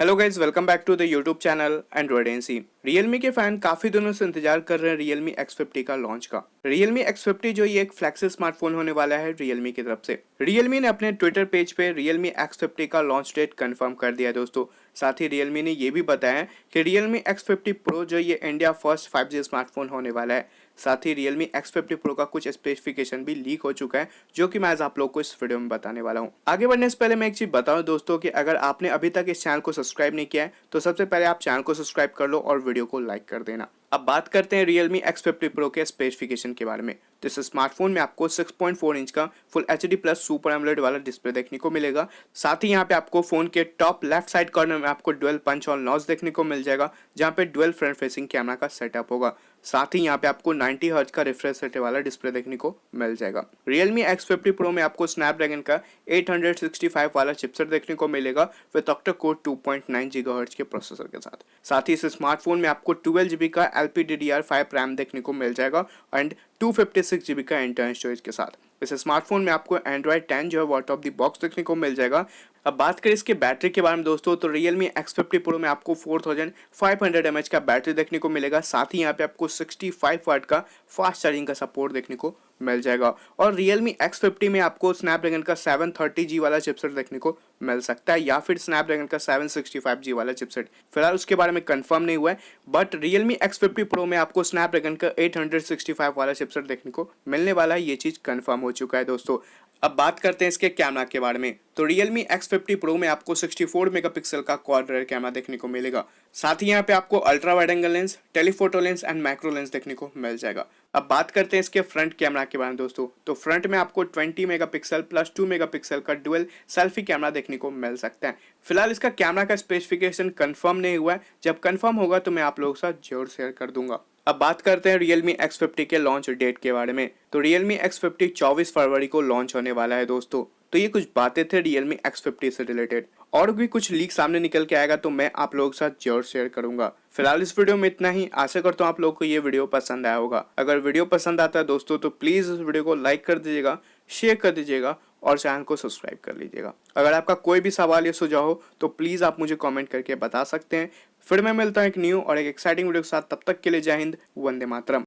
Hello guys, welcome back to the YouTube channel Android NC. Realme के fan काफी दिनों से इंतजार कर रहे हैं Realme X50 का लॉन्च का। Realme X50 जो ये एक फ्लैगशिप स्मार्टफोन होने वाला है Realme की तरफ से। Realme ने अपने ट्विटर पेज पे Realme X50 का लॉन्च डेट कंफर्म कर दिया है दोस्तों। साथ ही Realme ने ये भी बताया कि Realme X50 Pro जो ये इंडिया फर्स्ट 5G स्मार्टफोन होने वाला है। साथ ही Realme X50 Pro का कुछ स्पेसिफिकेशन भी लीक हो चुका है, जो कि मैं आज आप लोग को इस वीडियो में बताने वाला हूँ। आगे बढ़ने से पहले मैं एक चीज बताऊं दोस्तों कि अगर आपने अभी तक इस चैनल को सब्सक्राइब नहीं किया है तो सबसे पहले आप चैनल को सब्सक्राइब कर लो और वीडियो को लाइक कर देना। अब बात करते हैं Realme X50 Pro के स्पेसिफिकेशन के बारे में। तो इस स्मार्टफोन में आपको 6.4 इंच का full HD plus super AMOLED वाला डिस्प्ले देखने को मिलेगा। साथ ही यहाँ पे आपको फोन के टॉप लेफ्ट साइड कॉर्नर में आपको डुअल पंच ऑन नॉच देखने को मिल जाएगा, जहाँ पे डुअल फ्रंट फेसिंग कैमरा का सेटअप होगा। साथ ही यहाँ पे आपको 90 हर्ट्ज का रिफ्रेश रेट वाला डिस्प्ले देखने को मिल जाएगा। Realme X50 Pro में आपको स्नैपड्रैगन का 865 वाला चिपसेट देखने को मिलेगा विद ऑक्टा कोर 2.9 गीगाहर्ट्ज के प्रोसेसर के साथ। साथ ही इस स्मार्टफोन में आपको 12 GB का LPDDR5 रैम देखने को मिल जाएगा एंड 256 GB का इंटरनल स्टोरेज के साथ। इस स्मार्टफोन में आपको Android 10 जो है आउट ऑफ द बॉक्स देखने को मिल जाएगा। अब बात करें इसके बैटरी के बारे में दोस्तों, तो Realme X50 Pro में आपको 4500 mAh का बैटरी देखने को मिलेगा। साथ ही यहाँ पे आपको 65 वाट का फास्ट चार्जिंग का सपोर्ट देखने को मिल जाएगा। और Realme X50 में आपको स्नैपड्रैगन का 730G वाला चिपसेट देखने को मिल सकता है, या फिर स्नैपड्रैगन का 765G वाला चिपसेट। फिलहाल उसके बारे में कंफर्म नहीं हुआ है, बट Realme X50 Pro में आपको स्नैपड्रैगन का 865 वाला चिपसेट देखने को मिलने वाला है। ये चीज कंफर्म हो चुका है दोस्तों। अब बात करते हैं इसके कैमरा के बारे में। तो Realme X50 Pro में आपको 64 मेगापिक्सल का क्वाड रेयर कैमरा देखने को मिलेगा। साथ ही यहाँ पे आपको ultra wide angle lens, telephoto lens and macro lens देखने को मिल जाएगा। अब बात करते हैं इसके फ्रंट कैमरा के बारे में दोस्तों। तो फ्रंट में आपको 20 मेगापिक्सल प्लस 2 मेगापिक्सल का डुअल सेल्फी कैमरा देखने को मिल सकता है। फिलहाल इसका कैमरा का स्पेसिफिकेशन कंफर्म नहीं हुआ है, जब कंफर्म होगा तो मैं आप लोगों के साथ जरूर शेयर कर दूंगा। अब बात करते हैं Realme X50 के लॉन्च डेट के बारे में। तो Realme X50 24 फरवरी को लॉन्च होने वाला है दोस्तों। तो ये कुछ बातें थे Realme X50 से रिलेटेड। और भी कुछ लीक सामने निकल के आएगा तो मैं आप लोगों के साथ जरूर शेयर करूंगा। फिलहाल इस वीडियो में इतना ही। आशा करता हूँ आप लोगों को ये वीडियो पसंद आया होगा। अगर वीडियो पसंद आता है दोस्तों तो प्लीज इस वीडियो को लाइक कर दीजिएगा, शेयर कर दीजिएगा और चैनल को सब्सक्राइब कर लीजिएगा। अगर आपका कोई भी सवाल या सुझाव हो तो प्लीज आप मुझे कमेंट करके बता सकते हैं। फिर मैं मिलता हूँ एक न्यू और एक एक्साइटिंग वीडियो के साथ। तब तक के लिए जय हिंद, वंदे मातरम।